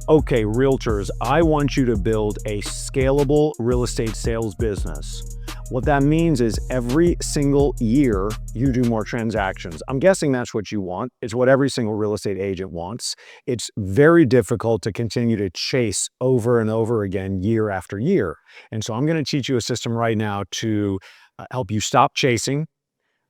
Okay, realtors, I want you to build a scalable real estate sales business. What that means is every single year you do more transactions. I'm guessing that's what you want. It's what every single real estate agent wants. It's very difficult to continue to chase over and over again year after year. And so I'm going to teach you a system right now to help you stop chasing,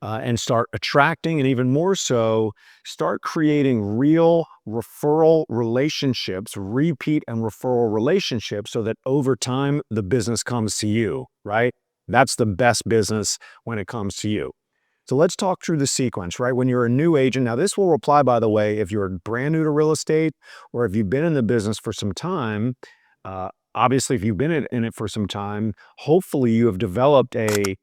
and start attracting, and even more so, start creating real referral relationships, repeat and referral relationships, so that over time the business comes to you, right? That's the best business when it comes to you. So let's talk through the sequence, right? When you're a new agent, now this will apply, by the way, if you're brand new to real estate or if you've been in the business for some time. Obviously, if you've been in it for some time, hopefully you have developed a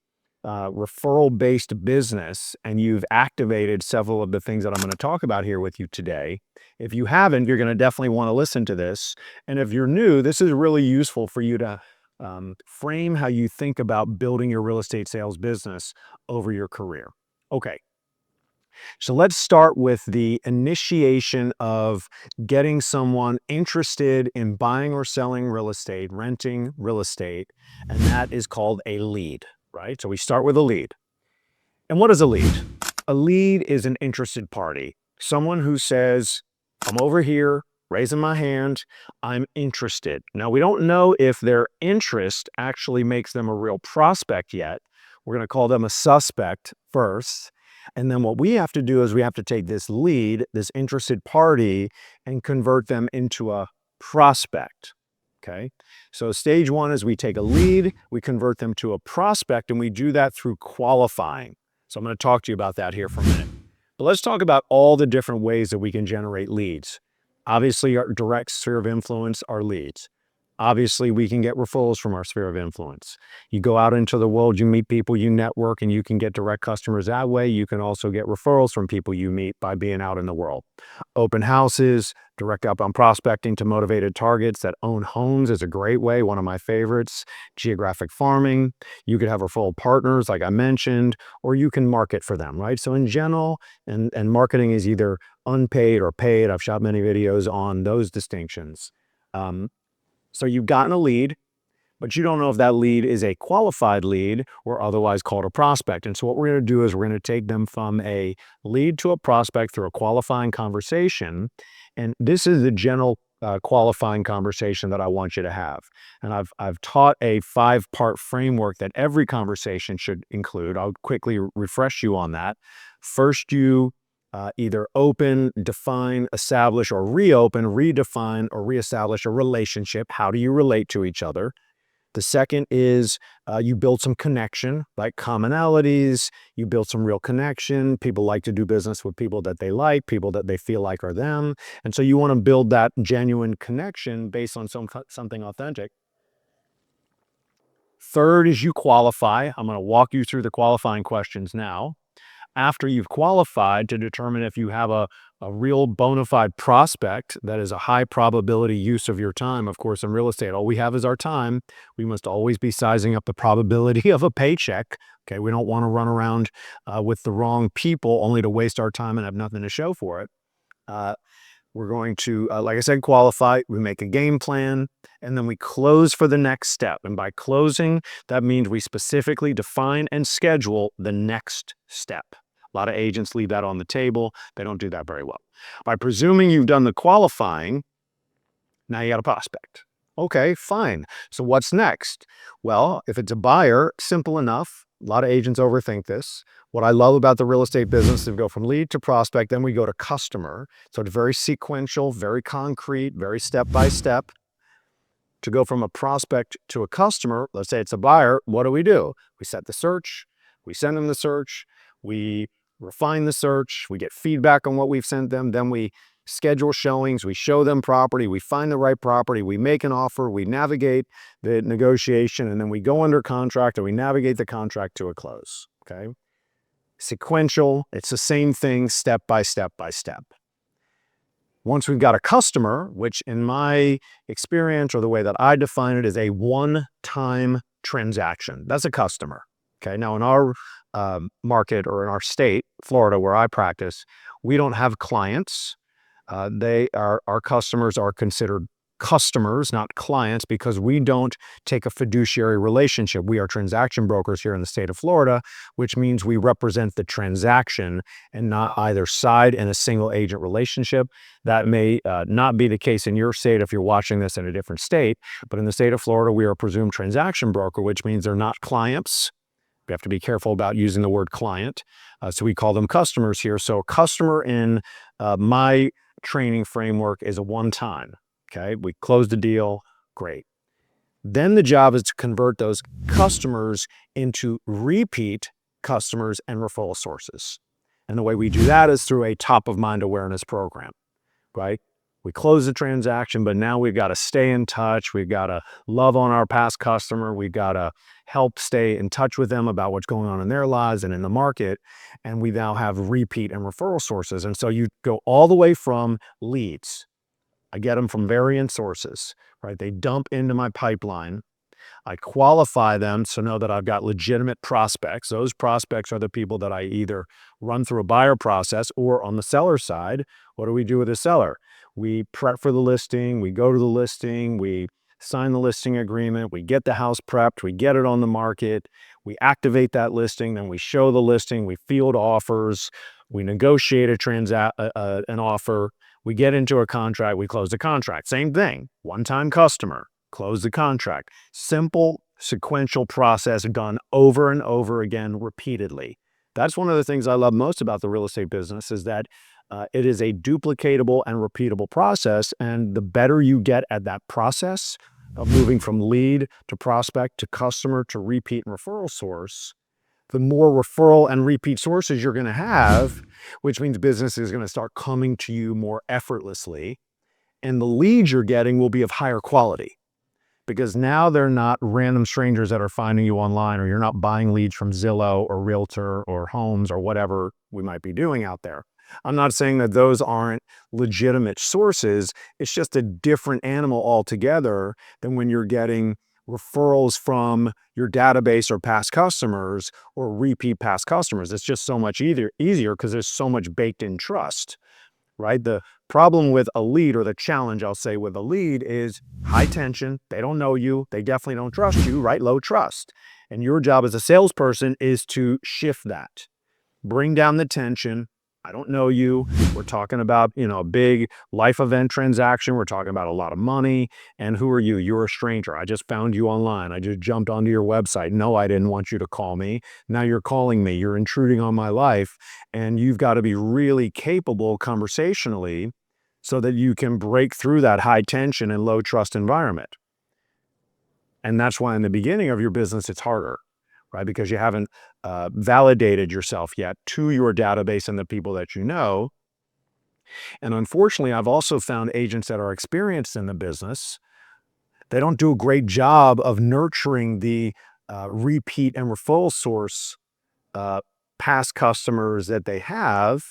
referral-based business and you've activated several of the things that I'm going to talk about here with you today. If you haven't, you're going to definitely want to listen to this. And if you're new, this is really useful for you to frame how you think about building your real estate sales business over your career. Okay, so let's start with the initiation of getting someone interested in buying or selling real estate, renting real estate, and that is called a lead, right? So we start with a lead. And what is a lead? A lead is an interested party, someone who says, I'm over here, raising my hand, I'm interested. Now, we don't know if their interest actually makes them a real prospect yet. We're going to call them a suspect first. And then what we have to do is we have to take this lead, this interested party, and convert them into a prospect. Okay. So stage one is we take a lead, we convert them to a prospect, and we do that through qualifying. So I'm going to talk to you about that here for a minute. But let's talk about all the different ways that we can generate leads. Obviously, our direct sphere of influence are leads. Obviously, we can get referrals from our sphere of influence. You go out into the world, you meet people, you network, and you can get direct customers that way. You can also get referrals from people you meet by being out in the world. Open houses, direct outbound prospecting to motivated targets that own homes is a great way, one of my favorites. Geographic farming, you could have referral partners like I mentioned, or you can market for them, right? So in general, and marketing is either unpaid or paid. I've shot many videos on those distinctions. So you've gotten a lead, but you don't know if that lead is a qualified lead or otherwise called a prospect. And so what we're going to do is we're going to take them from a lead to a prospect through a qualifying conversation. And this is the general qualifying conversation that I want you to have. And I've taught a 5-part framework that every conversation should include. I'll quickly refresh you on that. First, you either open, define, establish, or reopen, redefine, or reestablish a relationship. How do you relate to each other? The second is you build some connection, like commonalities. You build some real connection. People like to do business with people that they like, people that they feel like are them. And so you want to build that genuine connection based on something authentic. Third is you qualify. I'm going to walk you through the qualifying questions now. After you've qualified to determine if you have a real bona fide prospect that is a high probability use of your time. Of course, in real estate, all we have is our time. We must always be sizing up the probability of a paycheck. Okay, we don't want to run around with the wrong people only to waste our time and have nothing to show for it. We're going to, like I said, qualify. We make a game plan, and then we close for the next step. And by closing, that means we specifically define and schedule the next step. A lot of agents leave that on the table. They don't do that very well. By presuming you've done the qualifying, now you got a prospect. Okay, fine. So what's next? Well, if it's a buyer, simple enough. A lot of agents overthink this. What I love about the real estate business is we go from lead to prospect, then we go to customer. So it's very sequential, very concrete, very step-by-step. To go from a prospect to a customer, let's say it's a buyer, what do? We set the search, we send them the search, we refine the search, we get feedback on what we've sent them, then we schedule showings, we show them property, we find the right property, we make an offer, we navigate the negotiation, and then we go under contract and we navigate the contract to a close, okay? Sequential, it's the same thing, step by step by step. Once we've got a customer, which in my experience or the way that I define it is a one-time transaction. That's a customer. Okay. Now in our market or in our state, Florida, where I practice, we don't have clients. Our customers are considered customers, not clients, because we don't take a fiduciary relationship. We are transaction brokers here in the state of Florida, which means we represent the transaction and not either side in a single agent relationship. That may not be the case in your state if you're watching this in a different state, but in the state of Florida, we are a presumed transaction broker, which means they're not clients. We have to be careful about using the word client. So we call them customers here. So a customer in my training framework is a one-time. Okay, we closed the deal, great. Then the job is to convert those customers into repeat customers and referral sources. And the way we do that is through a top-of-mind awareness program, right? We close the transaction, but now we've got to stay in touch. We've got to love on our past customer. We've got to help stay in touch with them about what's going on in their lives and in the market. And we now have repeat and referral sources. And so you go all the way from leads. I get them from various sources, right? They dump into my pipeline. I qualify them so know that I've got legitimate prospects. Those prospects are the people that I either run through a buyer process, or on the seller side, what do we do with the seller? We prep for the listing, we go to the listing, we sign the listing agreement, we get the house prepped, we get it on the market, we activate that listing, then we show the listing, we field offers, we negotiate an offer, we get into a contract, we close the contract. Same thing, one-time customer, close the contract. Simple, sequential process done over and over again repeatedly. That's one of the things I love most about the real estate business, is that it is a duplicatable and repeatable process. And the better you get at that process of moving from lead to prospect to customer to repeat and referral source, the more referral and repeat sources you're going to have, which means business is going to start coming to you more effortlessly. And the leads you're getting will be of higher quality, because now they're not random strangers that are finding you online, or you're not buying leads from Zillow or Realtor or Homes or whatever we might be doing out there. I'm not saying that those aren't legitimate sources. It's just a different animal altogether than when you're getting referrals from your database or past customers or repeat past customers. It's just so much easier because there's so much baked in trust, right? The problem with a lead, or the challenge I'll say with a lead, is high tension. They don't know you. They definitely don't trust you, right? Low trust. And your job as a salesperson is to shift that, bring down the tension. I don't know you. We're talking about, a big life event transaction. We're talking about a lot of money. And who are you? You're a stranger. I just found you online. I just jumped onto your website. No, I didn't want you to call me. Now you're calling me. You're intruding on my life. And you've got to be really capable conversationally so that you can break through that high tension and low trust environment. And that's why in the beginning of your business, it's harder, right? Because you haven't validated yourself yet to your database and the people that you know. And unfortunately, I've also found agents that are experienced in the business, they don't do a great job of nurturing the repeat and referral source past customers that they have.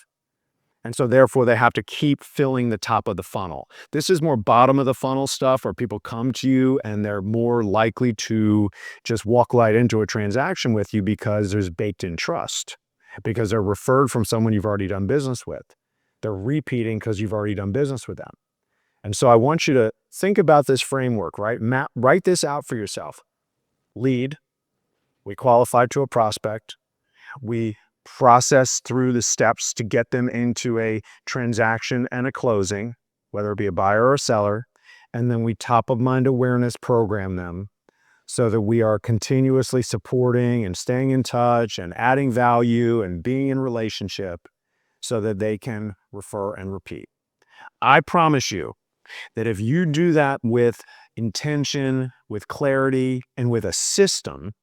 And so therefore, they have to keep filling the top of the funnel. This is more bottom of the funnel stuff, where people come to you and they're more likely to just walk right into a transaction with you because there's baked in trust, because they're referred from someone you've already done business with. They're repeating because you've already done business with them. And so I want you to think about this framework, right? Write this out for yourself. Lead, we qualify to a prospect. We process through the steps to get them into a transaction and a closing, whether it be a buyer or a seller. And then we top of mind awareness program them so that we are continuously supporting and staying in touch and adding value and being in relationship so that they can refer and repeat. I promise you that if you do that with intention, with clarity, and with a system,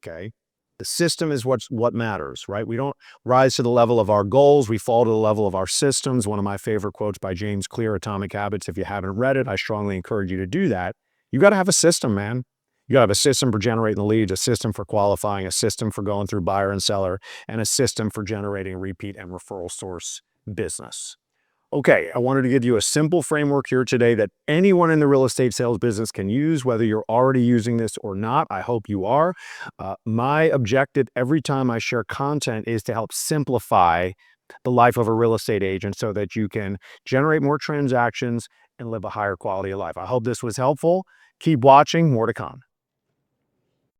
okay, the system is what matters, right? We don't rise to the level of our goals. We fall to the level of our systems. One of my favorite quotes by James Clear, Atomic Habits. If you haven't read it, I strongly encourage you to do that. You got to have a system, man. You got to have a system for generating the leads, a system for qualifying, a system for going through buyer and seller, and a system for generating repeat and referral source business. Okay, I wanted to give you a simple framework here today that anyone in the real estate sales business can use, whether you're already using this or not. I hope you are. My objective every time I share content is to help simplify the life of a real estate agent so that you can generate more transactions and live a higher quality of life. I hope this was helpful. Keep watching, more to come.